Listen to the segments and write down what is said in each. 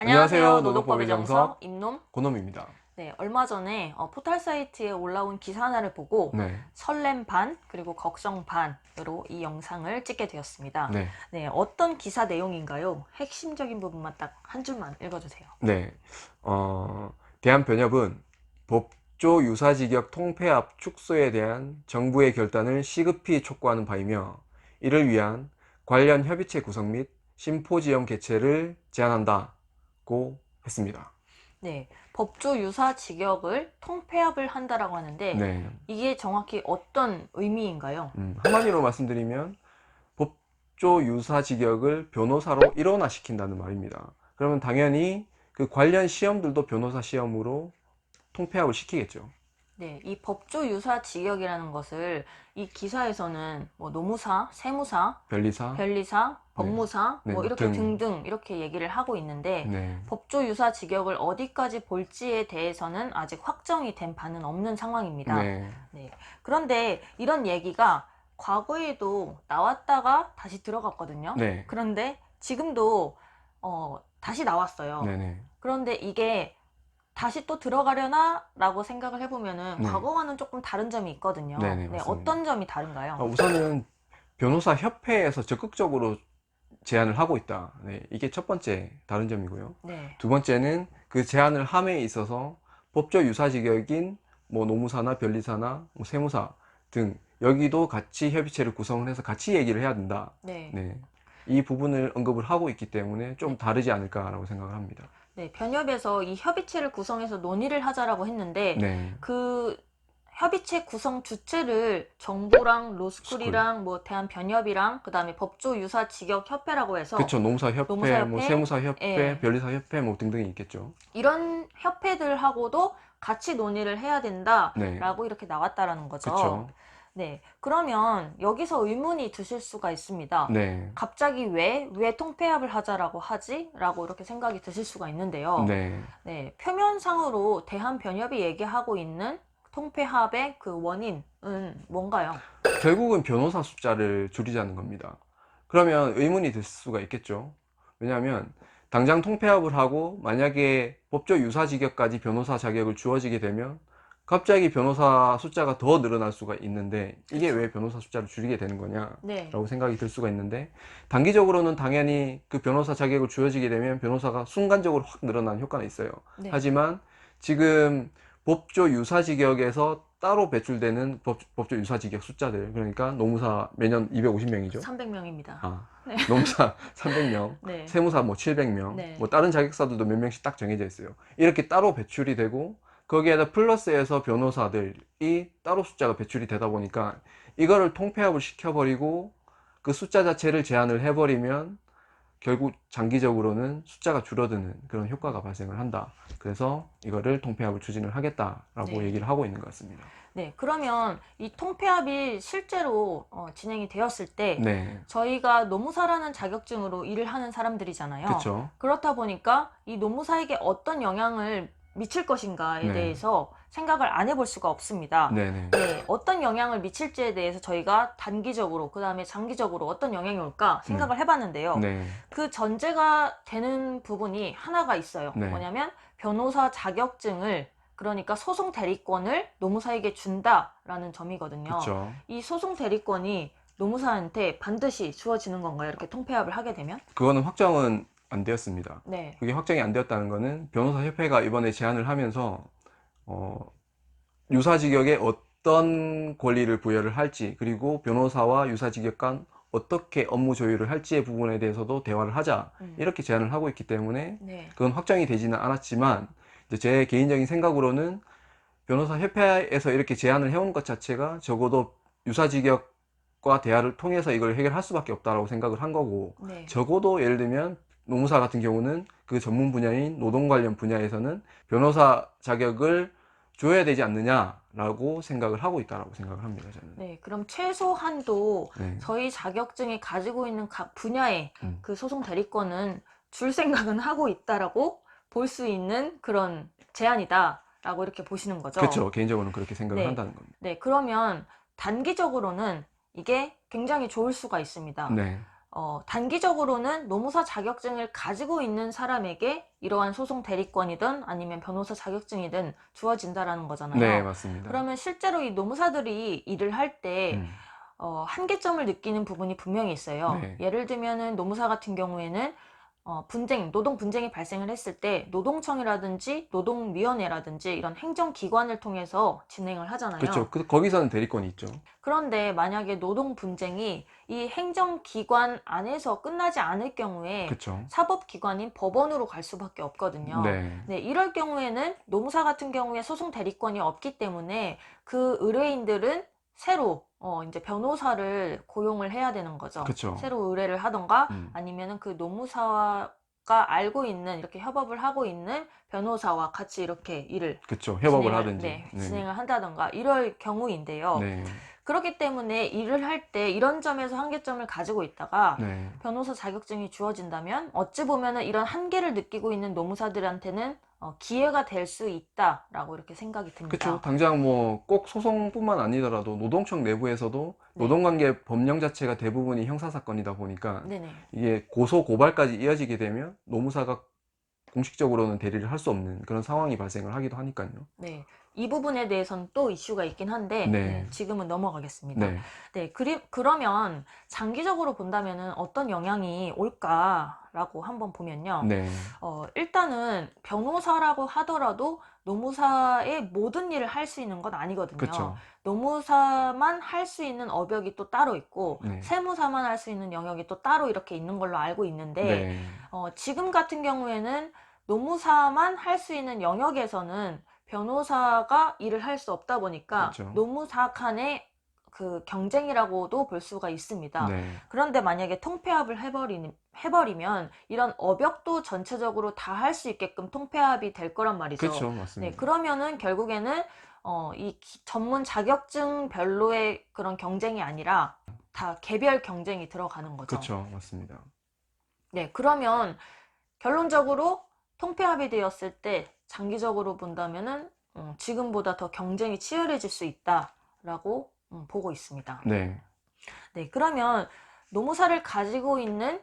안녕하세요. 노동법의 노동법의 정석 정석 임놈. 고놈입니다. 네, 얼마 전에 포털 사이트에 올라온 기사 하나를 보고 네, 설렘 반 그리고 걱정 반으로 이 영상을 찍게 되었습니다. 네, 네, 어떤 기사 내용인가요? 핵심적인 부분만 딱 한 줄만 읽어주세요. 네. 대한변협은 법조 유사직역 통폐합 축소에 대한 정부의 결단을 시급히 촉구하는 바이며 이를 위한 관련 협의체 구성 및 심포지엄 개최를 제안한다고 했습니다. 네, 법조 유사 직역을 통폐합을 한다라고 하는데 네, 이게 정확히 어떤 의미인가요? 한마디로 말씀드리면 법조 유사직역을 변호사로 일원화시킨다는 말입니다. 그러면 당연히 그 관련 시험들도 변호사 시험으로 통폐합을 시키겠죠. 네, 이 법조 유사 직역이라는 것을 이 기사에서는 뭐 노무사, 세무사, 변리사, 변리사, 네, 법무사 네, 뭐 이렇게 등, 등등 이렇게 얘기를 하고 있는데 네, 법조 유사 직역을 어디까지 볼지에 대해서는 아직 확정이 된 바는 없는 상황입니다. 네, 네. 그런데 이런 얘기가 과거에도 나왔다가 다시 들어갔거든요. 네, 그런데 지금도 다시 나왔어요. 네, 네, 그런데 이게 다시 또 들어가려나? 라고 생각을 해보면은 네, 과거와는 조금 다른 점이 네, 있거든요. 네, 네, 맞습니다. 어떤 점이 다른가요? 우선은 변호사 협회에서 적극적으로 제안을 하고 있다. 네, 이게 첫 번째 다른 점이고요. 네. 두 번째는 그 제안을 함에 있어서 법조 유사직역인 뭐 노무사나 변리사나 뭐 세무사 등 여기도 같이 협의체를 구성을 해서 같이 얘기를 해야 된다. 네. 네, 이 부분을 언급을 하고 있기 때문에 좀 네. 다르지 않을까라고 생각을 합니다. 네, 변협에서 이 협의체를 구성해서 논의를 하자라고 했는데 네, 그 협의체 구성 주체를 정부랑 스쿨. 로스쿨이랑 뭐 대한변협이랑 그다음에 법조유사직역협회라고 해서 그쵸. 농사협회, 뭐 노무사협회, 세무사협회, 예, 변리사협회 뭐 등등이 있겠죠. 이런 협회들하고도 같이 논의를 해야 네, 된다라고 이렇게 나왔다라는 거죠. 그쵸. 네, 그러면 여기서 의문이 드실 수가 있습니다. 네, 갑자기 왜 통폐합을 하자라고 하지? 라고 이렇게 생각이 드실 수가 있는데요. 네. 네, 표면상으로 대한변협이 얘기하고 있는 통폐합의 그 원인은 뭔가요? 결국은 변호사 숫자를 줄이자는 겁니다. 그러면 의문이 들 수가 있겠죠. 왜냐하면 당장 통폐합을 하고 만약에 법조 유사직역까지 변호사 자격을 주어지게 되면 갑자기 변호사 숫자가 더 늘어날 수가 있는데 이게 그쵸. 왜 변호사 숫자를 줄이게 되는 네, 거냐라고 생각이 들 수가 있는데 단기적으로는 당연히 그 변호사 자격을 주어지게 되면 변호사가 순간적으로 확 늘어나는 효과는 있어요. 네, 하지만 지금 법조 유사직역에서 따로 배출되는 법조 유사직역 숫자들, 그러니까 노무사 매년 250명이죠. 300명입니다. 아, 네, 노무사 300명, 네, 세무사 뭐 700명, 네, 뭐 다른 자격사들도 몇 명씩 딱 정해져 있어요. 이렇게 따로 배출이 되고 거기에다 플러스해서 변호사들이 따로 숫자가 배출이 되다 보니까 이거를 통폐합을 시켜버리고 그 숫자 자체를 제한을 해버리면 결국 장기적으로는 숫자가 줄어드는 그런 효과가 발생을 한다. 그래서 이거를 통폐합을 추진을 하겠다라고 네. 얘기를 하고 있는 것 같습니다. 네, 그러면 이 통폐합이 실제로 진행이 되었을 때 네, 저희가 노무사라는 자격증으로 일을 하는 사람들이잖아요. 그쵸. 그렇다 보니까 이 노무사에게 어떤 영향을 미칠 것인가에 네, 대해서 생각을 안 해볼 수가 없습니다. 네네. 네, 어떤 영향을 미칠지에 대해서 저희가 단기적으로, 그 다음에 장기적으로 어떤 영향이 올까 네, 생각을 해봤는데요. 네, 그 전제가 되는 부분이 하나가 있어요. 네, 뭐냐면 변호사 자격증을 그러니까 소송 대리권을 노무사에게 준다라는 점이거든요. 그쵸. 이 소송 대리권이 노무사한테 반드시 주어지는 건가요? 이렇게 통폐합을 하게 되면? 그거는 확정은 안 되었습니다. 네. 그게 확정이 안 되었다는 거는 변호사협회가 이번에 제안을 하면서 어, 유사직역에 어떤 권리를 부여를 할지, 그리고 변호사와 유사직역 간 어떻게 업무 조율을 할지의 부분에 대해서도 대화를 하자, 이렇게 제안을 하고 있기 때문에 네. 그건 확정이 되지는 않았지만 이제 제 개인적인 생각으로는 변호사 협회에서 이렇게 제안을 해온 것 자체가 적어도 유사직역과 대화를 통해서 이걸 해결할 수밖에 없다라고 생각을 한 거고, 네. 적어도 예를 들면 노무사 같은 경우는 그 전문 분야인 노동 관련 분야에서는 변호사 자격을 줘야 되지 않느냐라고 생각을 하고 있다라고 생각을 합니다, 저는. 네. 그럼 최소한도 네. 저희 자격증이 가지고 있는 각 분야의 음. 그 소송 대리권은 줄 생각은 하고 있다라고 볼 수 있는 그런 제안이다라고 이렇게 보시는 거죠. 그렇죠. 개인적으로는 그렇게 생각을 네. 한다는 겁니다. 네. 그러면 단기적으로는 이게 굉장히 좋을 수가 있습니다. 네. 단기적으로는 노무사 자격증을 가지고 있는 사람에게 이러한 소송 대리권이든 아니면 변호사 자격증이든 주어진다라는 네, 거잖아요. 맞습니다. 그러면 실제로 이 노무사들이 일을 할 때 음, 한계점을 느끼는 부분이 분명히 있어요. 네, 예를 들면은 노무사 같은 경우에는 노동 분쟁이 발생을 했을 때 노동청이라든지 노동위원회라든지 이런 행정기관을 통해서 진행을 하잖아요. 그렇죠. 거기서는 대리권이 있죠. 그런데 만약에 노동 분쟁이 이 행정기관 안에서 끝나지 않을 경우에 그렇죠. 사법기관인 법원으로 갈 수밖에 없거든요. 네, 네, 이럴 경우에는 노무사 같은 경우에 소송 대리권이 없기 때문에 그 의뢰인들은 새로 이제 변호사를 고용을 해야 되는 거죠. 그렇죠. 새로 의뢰를 하던가 음, 아니면은 그 노무사가 알고 있는 이렇게 협업을 하고 있는 변호사와 같이 이렇게 일을 그렇죠. 협업을 진행을, 하든지. 네, 네, 진행을 한다던가 이럴 경우인데요. 네, 그렇기 때문에 일을 할 때 이런 점에서 한계점을 가지고 있다가 네. 변호사 자격증이 주어진다면 어찌 보면은 이런 한계를 느끼고 있는 노무사들한테는 기회가 될 수 있다라고 이렇게 생각이 듭니다. 그렇죠. 당장 뭐 꼭 소송뿐만 아니더라도 노동청 내부에서도 네. 노동관계 법령 자체가 대부분이 형사사건이다 보니까 네네. 이게 고소 고발까지 이어지게 되면 노무사가 공식적으로는 대리를 할 수 없는 그런 상황이 발생을 하기도 하니까요. 네. 이 부분에 대해서는 또 이슈가 있긴 한데 네. 네, 지금은 넘어가겠습니다. 네. 네, 그러면 장기적으로 본다면은 어떤 영향이 올까라고 한번 보면요. 네. 일단은 변호사라고 하더라도 노무사의 모든 일을 할 수 있는 건 아니거든요. 그렇죠. 노무사만 할 수 있는 업역이 또 따로 있고 네. 세무사만 할 수 있는 영역이 또 따로 이렇게 있는 걸로 알고 있는데 네. 지금 같은 경우에는 노무사만 할 수 있는 영역에서는 변호사가 일을 할 수 없다 보니까 그렇죠. 노무사 간의 그 경쟁이라고도 볼 수가 있습니다. 네. 그런데 만약에 통폐합을 해버리면 이런 업역도 전체적으로 다 할 수 있게끔 통폐합이 될 거란 말이죠. 그렇죠. 네, 맞습니다. 그러면은 결국에는 전문 자격증별로의 그런 경쟁이 아니라 다 개별 경쟁이 들어가는 거죠. 그렇죠. 맞습니다. 네, 그러면 결론적으로 통폐합이 되었을 때 장기적으로 본다면은 지금보다 더 경쟁이 치열해질 수 있다라고 보고 있습니다. 네. 네, 그러면 노무사를 가지고 있는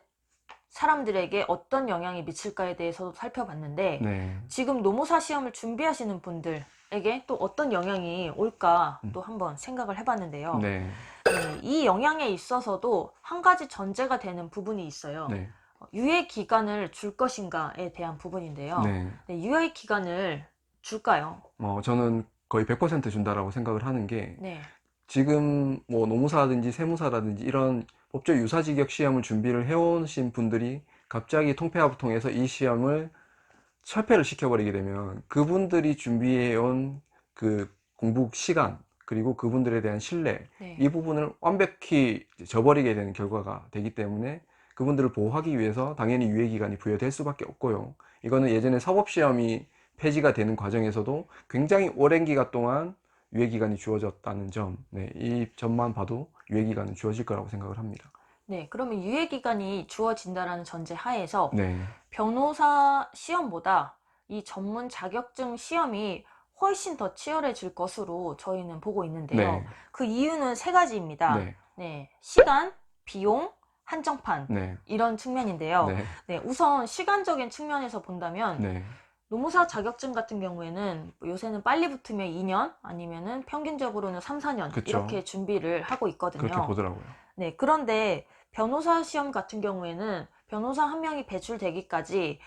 사람들에게 어떤 영향이 미칠까에 대해서도 살펴봤는데 네. 지금 노무사 시험을 준비하시는 분들에게 또 어떤 영향이 올까 또 한번 생각을 해봤는데요. 네. 네, 이 영향에 있어서도 한 가지 전제가 되는 부분이 있어요. 네. 유예 기간을 줄 것인가에 대한 부분인데요. 네. 네, 유예 기간을 줄까요? 저는 거의 100% 준다라고 생각을 하는 게 네, 지금 뭐 노무사라든지 세무사라든지 이런 법조 유사 직역 시험을 준비를 해오신 분들이 갑자기 통폐합을 통해서 이 시험을 철폐를 시켜버리게 되면 그분들이 준비해온 그 공부 시간 그리고 그분들에 대한 신뢰 네, 이 부분을 완벽히 저버리게 되는 결과가 되기 때문에 그분들을 보호하기 위해서 당연히 유예기간이 부여될 수밖에 없고요. 이거는 예전에 사법시험이 폐지가 되는 과정에서도 굉장히 오랜 기간 동안 유예기간이 주어졌다는 점, 네, 이 점만 봐도 유예기간은 주어질 거라고 생각을 합니다. 네. 그러면 유예 기간이 주어진다라는 전제 하에서 네, 변호사 시험보다 이 전문 자격증 시험이 훨씬 더 치열해질 것으로 저희는 보고 있는데요. 네, 그 이유는 세 가지입니다. 네, 네, 시간, 비용, 한정판 네, 이런 측면인데요. 네, 네, 우선 시간적인 측면에서 본다면 네, 노무사 자격증 같은 경우에는 요새는 빨리 붙으면 2년 아니면은 평균적으로는 3, 4년 그쵸. 이렇게 준비를 하고 있거든요. 그렇게 보더라고요. 네, 그런데 변호사 시험 같은 경우에는 변호사 한 명이 배출되기까지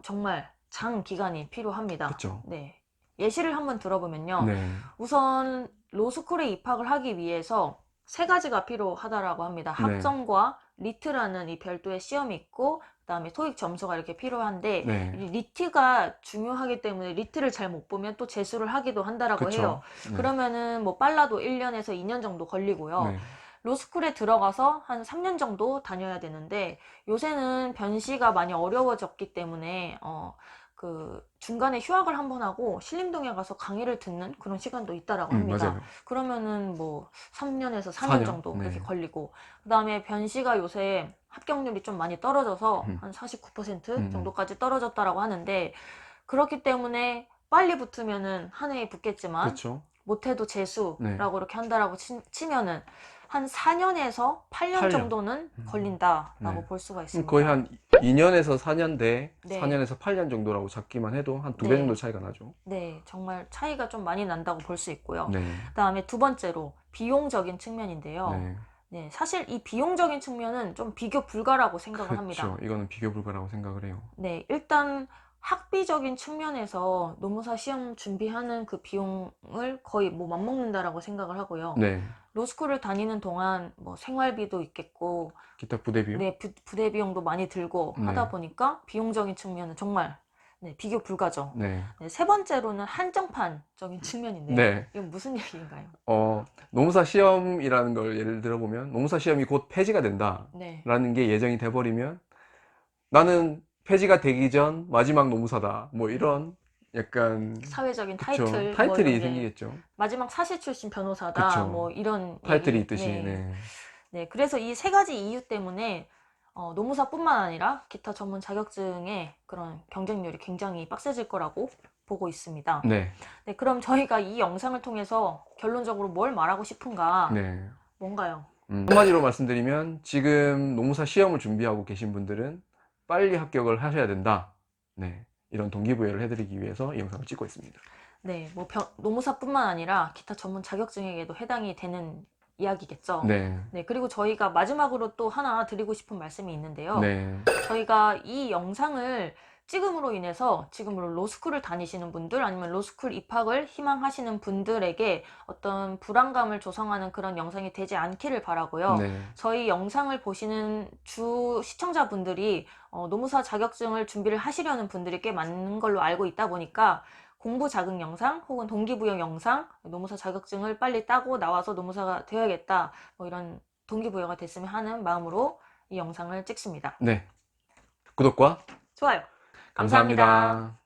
정말 장기간이 필요합니다. 그쵸. 네. 예시를 한번 들어보면요. 네, 우선 로스쿨에 입학을 하기 위해서 세 가지가 필요하다라고 합니다. 네. 학점과 리트라는 이 별도의 시험이 있고 그다음에 토익 점수가 이렇게 필요한데 네, 이 리트가 중요하기 때문에 리트를 잘 못 보면 또 재수를 하기도 한다라고 해요. 그쵸. 네, 그러면은 뭐 빨라도 1년에서 2년 정도 걸리고요. 네, 로스쿨에 들어가서 한 3년 정도 다녀야 되는데 요새는 변시가 많이 어려워졌기 때문에 그 중간에 휴학을 한번 하고 신림동에 가서 강의를 듣는 그런 시간도 있다라고 합니다. 맞아요. 그러면은 뭐 3년에서 4년 4년? 정도 네. 그렇게 걸리고 그다음에 변시가 요새 합격률이 좀 많이 떨어져서 한 49% 정도까지 떨어졌다라고 하는데 그렇기 때문에 빨리 붙으면은 한 해에 붙겠지만 그쵸. 못해도 재수라고 네, 이렇게 한다라고 치면은 한 4년에서 8년 8년. 정도는 걸린다라고 네. 볼 수가 있습니다. 거의 한 2년에서 4년 대 네. 4년에서 8년 정도라고 잡기만 해도 한 2배 네. 정도 차이가 나죠. 네, 정말 차이가 좀 많이 난다고 볼 수 있고요. 네. 그다음에 두 번째로 비용적인 측면인데요. 네. 네, 사실 이 비용적인 측면은 좀 비교 불가라고 생각을 합니다. 그렇죠. 이거는 비교 불가라고 생각을 해요. 네, 일단 학비적인 측면에서 노무사 시험 준비하는 그 비용을 거의 뭐 맞먹는다라고 생각을 하고요. 네. 로스쿨을 다니는 동안 뭐 생활비도 있겠고, 기타 부대 비용? 네, 부대 비용도 많이 들고 네. 하다 보니까 비용적인 측면은 정말 네, 비교 불가죠. 네. 네, 세 번째로는 한정판적인 측면인데요. 네. 이건 무슨 얘기인가요? 노무사 시험이라는 걸 예를 들어보면 노무사 시험이 곧 폐지가 된다라는 네, 게 예정이 돼버리면 나는 폐지가 되기 전 마지막 노무사다. 뭐 이런 약간 사회적인 그쵸. 타이틀, 뭐 타이틀이 이런 게 생기겠죠. 마지막 사시 출신 변호사다, 그쵸. 뭐 이런 타이틀이 얘기. 있듯이. 네. 네. 네, 그래서 이 세 가지 이유 때문에 노무사뿐만 아니라 기타 전문 자격증의 그런 경쟁률이 굉장히 빡세질 거라고 보고 있습니다. 네. 네, 그럼 저희가 이 영상을 통해서 결론적으로 뭘 말하고 싶은가? 네. 뭔가요? 한마디로 말씀드리면 지금 노무사 시험을 준비하고 계신 분들은 빨리 합격을 하셔야 된다. 네. 이런 동기부여를 해드리기 위해서 이 영상을 찍고 있습니다. 네, 뭐 노무사뿐만 아니라 기타 전문 자격증에게도 해당이 되는 이야기겠죠. 네. 네, 그리고 저희가 마지막으로 또 하나 드리고 싶은 말씀이 있는데요. 네. 저희가 이 영상을 찍음으로 인해서 지금 로스쿨을 다니시는 분들 아니면 로스쿨 입학을 희망하시는 분들에게 어떤 불안감을 조성하는 그런 영상이 되지 않기를 바라고요. 네. 저희 영상을 보시는 주 시청자분들이 노무사 자격증을 준비를 하시려는 분들이 꽤 많은 걸로 알고 있다 보니까 공부 자극 영상 혹은 동기부여 영상, 노무사 자격증을 빨리 따고 나와서 노무사가 되어야겠다, 뭐 이런 동기부여가 됐으면 하는 마음으로 이 영상을 찍습니다. 네. 구독과 좋아요. 감사합니다. 감사합니다.